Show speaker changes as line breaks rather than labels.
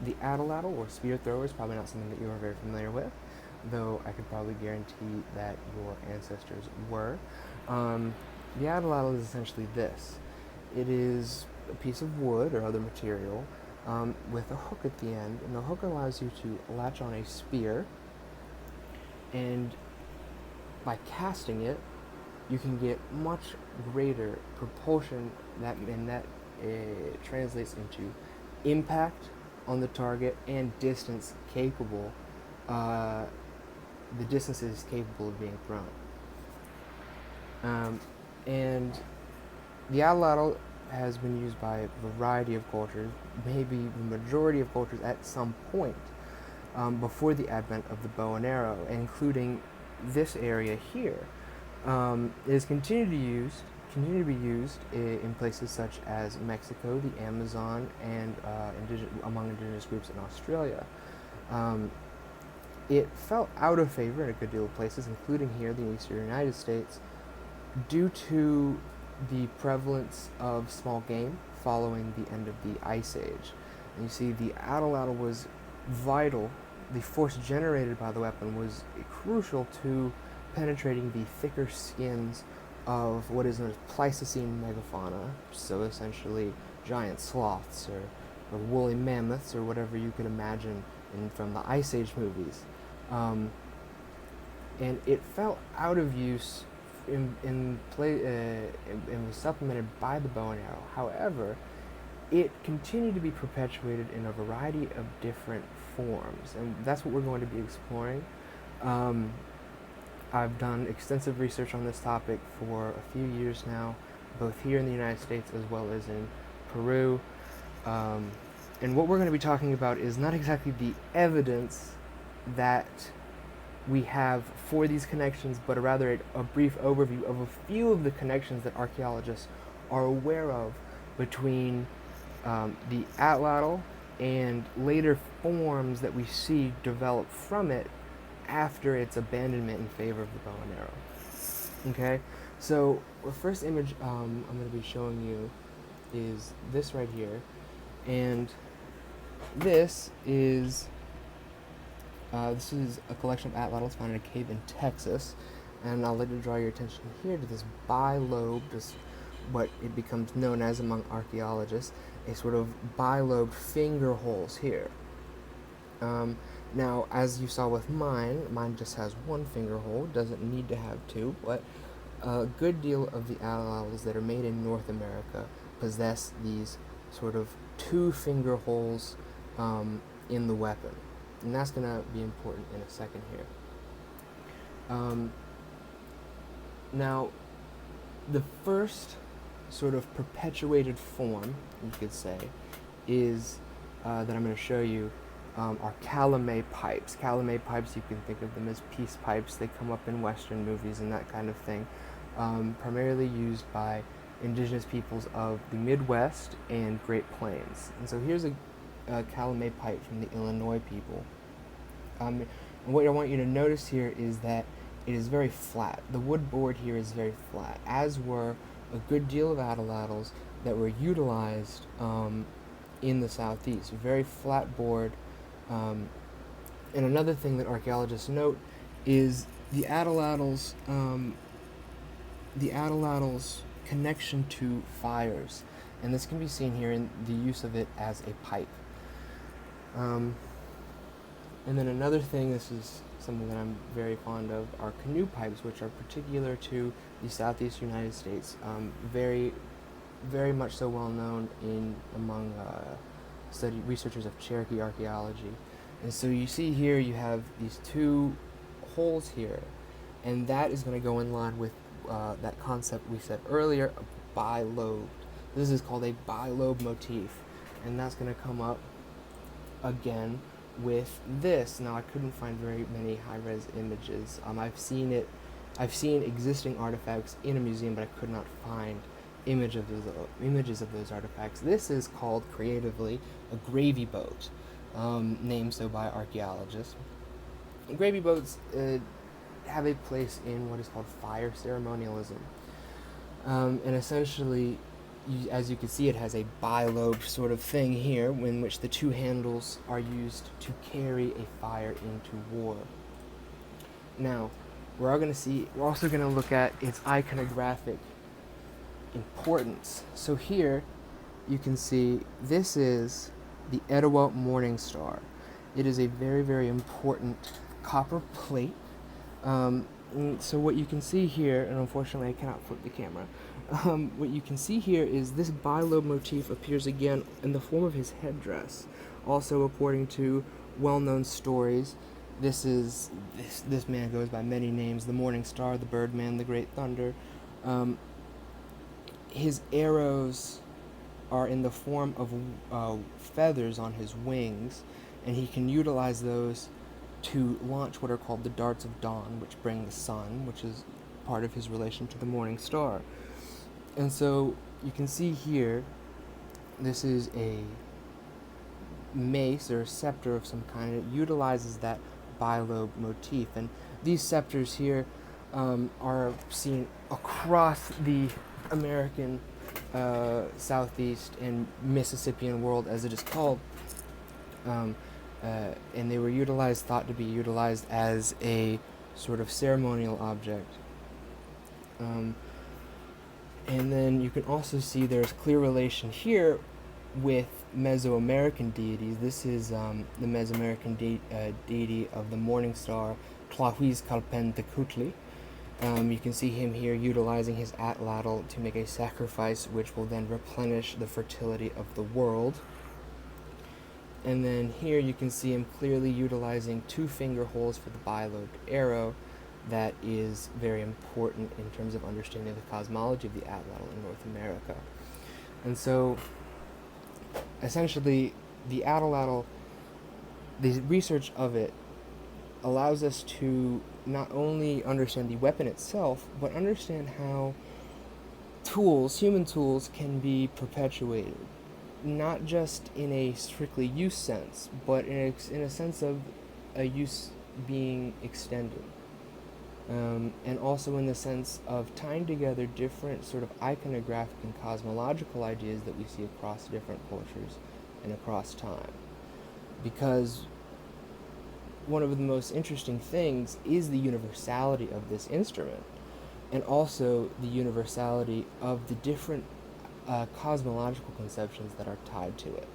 The atlatl, or spear thrower, is probably not something that you are very familiar with, though I could probably guarantee that your ancestors were. Um, the atlatl is essentially this. It is a piece of wood or other material with a hook at the end, and the hook allows you to latch on a spear, and by casting it, you can get much greater propulsion that translates into impact on the target and distance capable. Uh, the distance is capable of being thrown. And the atlatl has been used by a variety of cultures, maybe the majority of cultures at some point before the advent of the bow and arrow, including this area here. It has continue to be used in places such as Mexico, the Amazon, and among indigenous groups in Australia. Um, it fell out of favor in a good deal of places, including here in the eastern United States, due to the prevalence of small game following the end of the Ice Age. And you see, the atlatl was vital. The force generated by the weapon was crucial to penetrating the thicker skins of what is known as Pleistocene megafauna, so essentially giant sloths or woolly mammoths or whatever you could imagine from the Ice Age movies. And it fell out of use and was supplemented by the bow and arrow. However, it continued to be perpetuated in a variety of different forms, and that's what we're going to be exploring. I've done extensive research on this topic for a few years now, both here in the United States as well as in Peru. And what we're going to be talking about is not exactly the evidence that we have for these connections, but rather a brief overview of a few of the connections that archaeologists are aware of between the atlatl and later forms that we see develop from it after its abandonment in favor of the bow and arrow. Okay, so the first image I'm going to be showing you is this right here, and this is a collection of atlatls found in a cave in Texas, and I'll let you draw your attention here to this bilobed, what it becomes known as among archaeologists, a sort of bilobed finger holes here. Now, as you saw with mine just has one finger hole, doesn't need to have two, but a good deal of the atlatls that are made in North America possess these sort of two finger holes in the weapon. And that's going to be important in a second here. Now, the first sort of perpetuated form, you could say, is that I'm going to show you are Calumet pipes. Calumet pipes, you can think of them as peace pipes. They come up in Western movies and that kind of thing. Primarily used by indigenous peoples of the Midwest and Great Plains. And so here's a Calumet pipe from the Illinois people. And what I want you to notice here is that it is very flat. The wood board here is very flat, as were a good deal of atlatls that were utilized in the southeast. Very flat board. And another thing that archaeologists note is the atlatls' connection to fires, and this can be seen here in the use of it as a pipe. And then another thing, this is something that I'm very fond of, are canoe pipes, which are particular to the southeast United States. Very, very much so well known among researchers of Cherokee archaeology. And so you see here you have these two holes here, and that is going to go in line with that concept we said earlier of bilobed. This is called a bilobe motif, and that's going to come up again with this. Now, I couldn't find very many high-res images. I've seen existing artifacts in a museum, but I could not find images of those artifacts. This is called creatively a gravy boat, named so by archaeologists. Gravy boats have a place in what is called fire ceremonialism, and essentially as you can see, it has a bilobe sort of thing here, in which the two handles are used to carry a fire into war. Now, we're also going to look at its iconographic importance. So here, you can see this is the Etowah Morning Star. It is a very, very important copper plate. So what you can see here, and unfortunately I cannot flip the camera, what you can see here is this bilobe motif appears again in the form of his headdress. Also, according to well-known stories, this man goes by many names: the Morning Star, the Birdman, the Great Thunder. His arrows are in the form of feathers on his wings, and he can utilize those to launch what are called the darts of dawn, which bring the sun, which is part of his relation to the morning star. And so you can see here, this is a mace or a scepter of some kind. It utilizes that bilobe motif, and these scepters here are seen across the American Southeast and Mississippian world, as it is called, and they were thought to be utilized as a sort of ceremonial object. And then you can also see there's clear relation here with Mesoamerican deities. This is the Mesoamerican deity of the morning star, Tlahuizcalpentecutli. You can see him here utilizing his atlatl to make a sacrifice, which will then replenish the fertility of the world. And then here you can see him clearly utilizing two finger holes for the bilobed arrow. That is very important in terms of understanding the cosmology of the atlatl in North America. And so, essentially, the atlatl, the research of it, allows us to not only understand the weapon itself, but understand how human tools, can be perpetuated. Not just in a strictly use sense, but in a sense of a use being extended. And also in the sense of tying together different sort of iconographic and cosmological ideas that we see across different cultures and across time. Because one of the most interesting things is the universality of this instrument, and also the universality of the different cosmological conceptions that are tied to it.